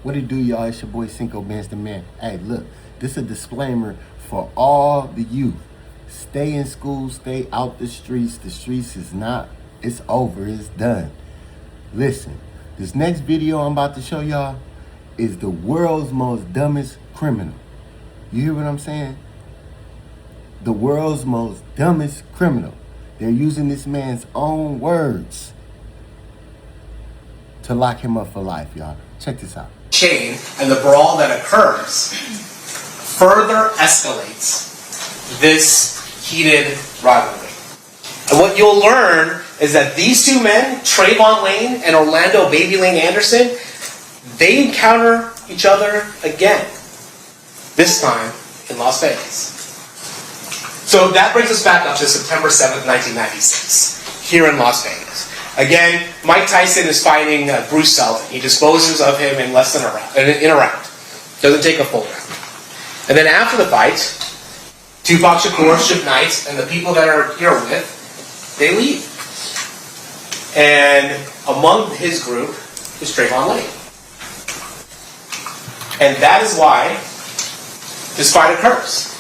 What it do, y'all? It's your boy Cinco Benz the Man. Hey, look, this is a disclaimer for all the youth. Stay in school, stay out the streets. The streets is not, it's over, it's done. Listen, this next video I'm about to show y'all is the world's most dumbest criminal. You hear what I'm saying? The world's most dumbest criminal. They're using this man's own words to lock him up for life, y'all. Check this out. Chain and the brawl that occurs further escalates this heated rivalry. And what you'll learn is that these two men, Trayvon Lane and Orlando Baby Lane Anderson, they encounter each other again, this time in Las Vegas. So that brings us back up to September 7th, 1996, here in Las Vegas. Again, Mike Tyson is fighting Bruce Seldon. He disposes of him in less than in a round. Doesn't take a full round. And then after the fight, Tupac Shakur, Suge Knight, and the people that are here with, they leave. And among his group is Trayvon Lane. And that is why this fight occurs.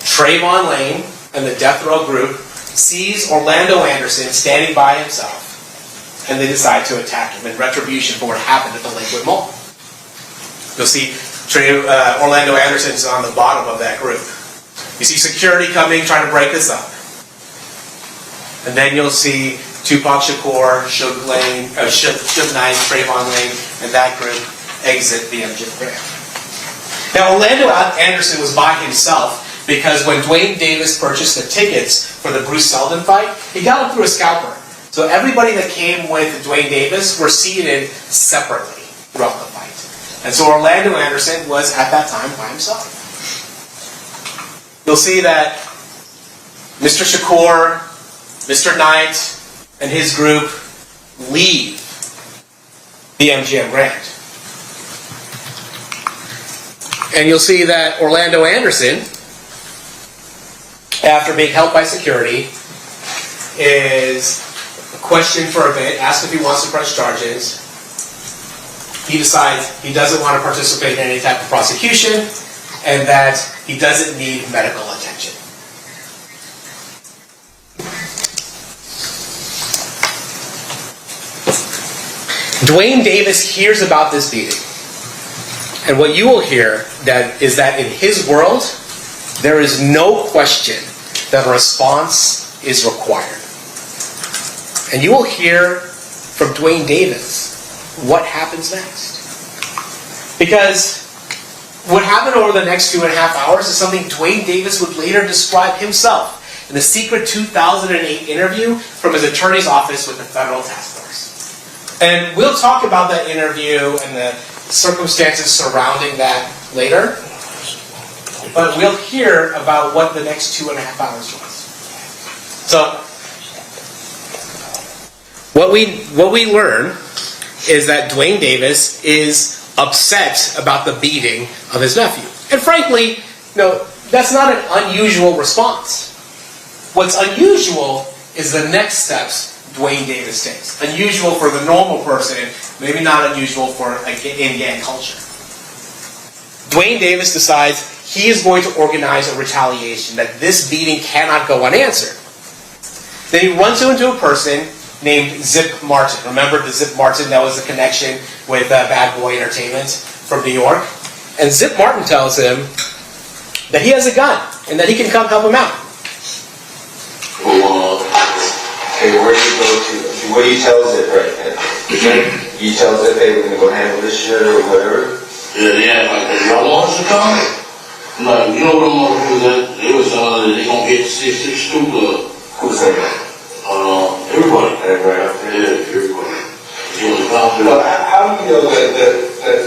Trayvon Lane and the Death Row group sees Orlando Anderson standing by himself, and they decide to attack him in retribution for what happened at the Lakewood Mall. You'll see Orlando Anderson's on the bottom of that group. You see security coming, trying to break this up. And then you'll see Tupac Shakur, Suge Knight, Trayvon Lane, and that group exit the MGM Grand. Now, Orlando Anderson was by himself because when Dwayne Davis purchased the tickets for the Bruce Seldon fight, he got them through a scalper. So everybody that came with Dwayne Davis were seated separately throughout the fight. And so Orlando Anderson was at that time by himself. You'll see that Mr. Shakur, Mr. Knight, and his group leave the MGM Grand. And you'll see that Orlando Anderson, after being held by security, is questioned for a bit, asked if he wants to press charges. He decides he doesn't want to participate in any type of prosecution and that he doesn't need medical attention. Dwayne Davis hears about this beating. And what you will hear is that in his world, there is no question that a response is required. And you will hear from Dwayne Davis what happens next. Because what happened over the next 2.5 hours is something Dwayne Davis would later describe himself in the secret 2008 interview from his attorney's office with the Federal Task Force. And we'll talk about that interview and the circumstances surrounding that later. But we'll hear about what the next 2.5 hours was. So, what we learn is that Dwayne Davis is upset about the beating of his nephew. And frankly, that's not an unusual response. What's unusual is the next steps Dwayne Davis takes. Unusual for the normal person, maybe not unusual for in gang culture. Dwayne Davis decides he is going to organize a retaliation, that this beating cannot go unanswered. Then he runs into a person named Zip Martin. Remember the Zip Martin that was the connection with Bad Boy Entertainment from New York? And Zip Martin tells him that he has a gun and that he can come help him out. Hey, where do you go to? What do you tell Zip right then? You tell Zip, hey, we're going to go handle this shit or whatever? Yeah, like, y'all want us to come? Like, you know what them motherfuckers that they was they gonna get 662 Club. Who said that? Everybody. Everybody out there? Yeah, everybody. You want to come? Well, how do you know that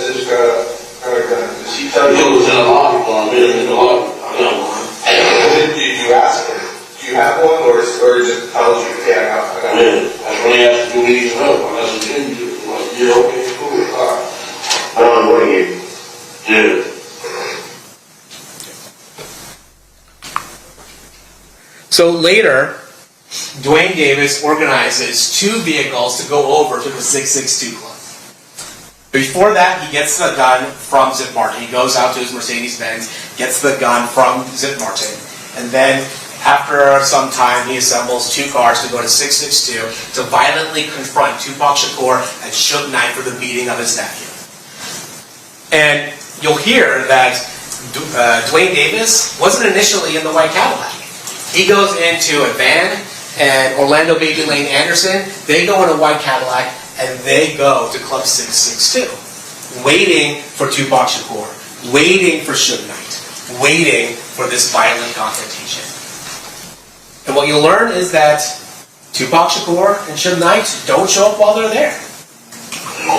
Zip's got a gun? Does he tell It you? was in the lobby, I met him in the lobby. I got one. Did you ask him? Do you have one, or he just tells you, yeah, I got one? Yeah, that's when they asked me to need some help. I said, yeah, like, yeah, okay, cool. I don't know what he gave you. Yeah. So later, Dwayne Davis organizes 2 vehicles to go over to the 662 Club. Before that, he gets the gun from Zip Martin. He goes out to his Mercedes-Benz, gets the gun from Zip Martin, and then after some time, he assembles two cars to go to 662 to violently confront Tupac Shakur and Suge Knight for the beating of his nephew. And you'll hear that Dwayne Davis wasn't initially in the white Cadillac. He goes into a van, and Orlando Baby Lane Anderson, they go in a white Cadillac, and they go to Club 662, waiting for Tupac Shakur, waiting for Suge Knight, waiting for this violent confrontation. And what you'll learn is that Tupac Shakur and Suge Knight don't show up while they're there.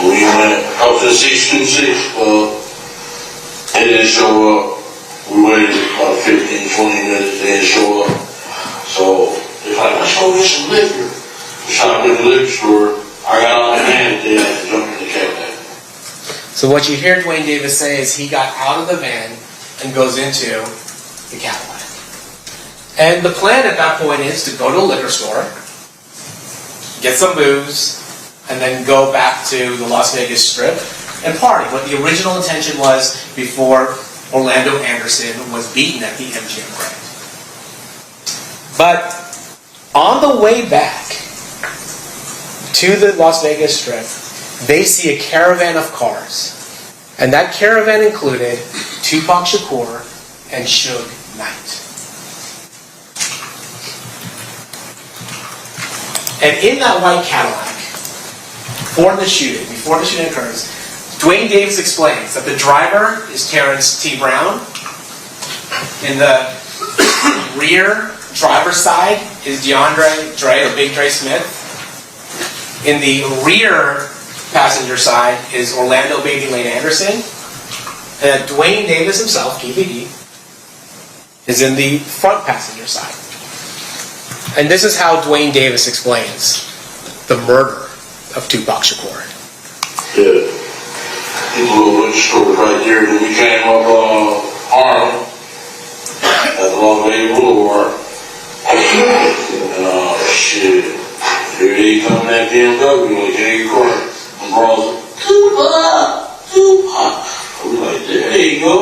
We went up to 626, they didn't show up. We waited about 15, 20 minutes, they didn't show up. So, they're like, let's go get some liquor. We stopped at the liquor store. I got on my hand there and jumped in the Cadillac. So what you hear Dwayne Davis say is he got out of the van and goes into the Cadillac. And the plan at that point is to go to a liquor store, get some booze, and then go back to the Las Vegas Strip and party. What the original intention was before Orlando Anderson was beaten at the MGM Grand. But on the way back to the Las Vegas Strip, they see a caravan of cars. And that caravan included Tupac Shakur and Suge Knight. And in that white Cadillac, before the shooting occurs, Dwayne Davis explains that the driver is Terrence T. Brown. In the rear driver's side is DeAndre Dre, or Big Dre Smith. In the rear passenger side is Orlando Baby Lane Anderson. And Dwayne Davis himself, KBD, is in the front passenger side. And this is how Dwayne Davis explains the murder of Tupac Shakur. Yeah. These little liquor stores right there. Then we came up Harlem at the Las Vegas Boulevard. And shit. Here they come that BMW like Jay Carter. And bros, Tupac. We like, there you go.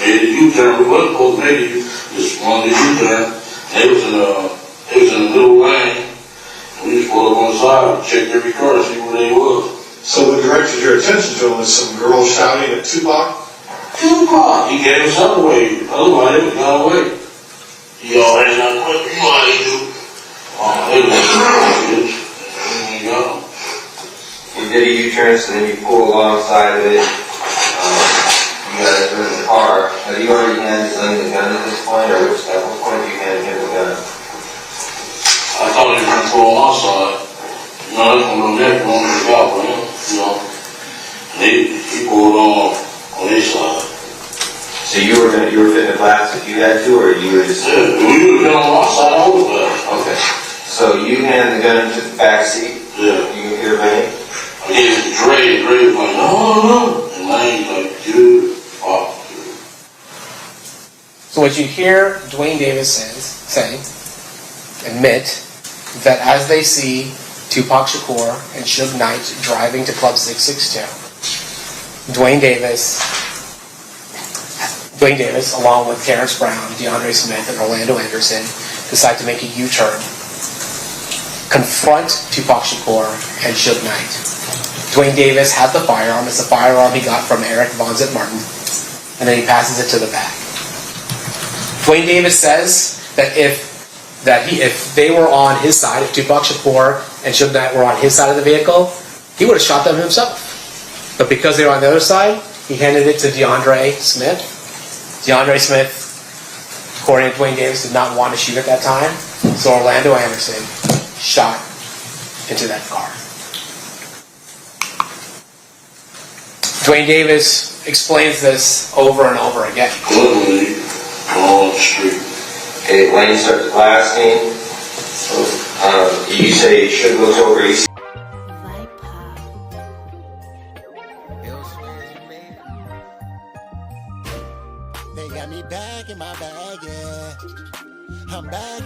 Made the U-turn. We wasn't supposed to make it. Just wanted the U-turn. They was in the middle lane. We just pulled up on the side and checked every car to see where they was. So what directed your attention to him was some girl shouting at Tupac? Tupac! He gave us up away. Otherwise, they would have gone away. He always not quick. You know how they do. They was there you go. You did a U-turn, so then you pull alongside of it. You guys were in the car. Have you already handed him the gun at this point, or at what point did you hand him the gun? I thought he was going to pull on my side. You know, that's going to go next, going to the out for him. You know, and he pulled on his side. So you were fitting the blast if you had to, or you were just... Yeah, we would have been on my side, I was there. Okay. So you hand the gun to the back seat? Yeah. You can hear Lane? I gave it to Dre, and Dre was like, no. And Lane's like, dude, fuck, dude. So what you hear Dwayne Davis admit that as they see Tupac Shakur and Suge Knight driving to Club 662, Dwayne Davis, along with Terrence Brown, DeAndre Smith, and Orlando Anderson, decide to make a U-turn, confront Tupac Shakur and Suge Knight. Dwayne Davis has the firearm. It's the firearm he got from Eric Von Zip Martin, and then he passes it to the back. Dwayne Davis says that if they were on his side, if Tupac Shakur and Suge Knight were on his side of the vehicle, he would have shot them himself. But because they were on the other side, he handed it to DeAndre Smith. DeAndre Smith, according to Dwayne Davis, did not want to shoot at that time, so Orlando Anderson shot into that car. Dwayne Davis explains this over and over again. Literally, on the street. Okay, Lane starts blasting. You say Suge looks over, you see... They got me back in my bag, yeah. I'm back.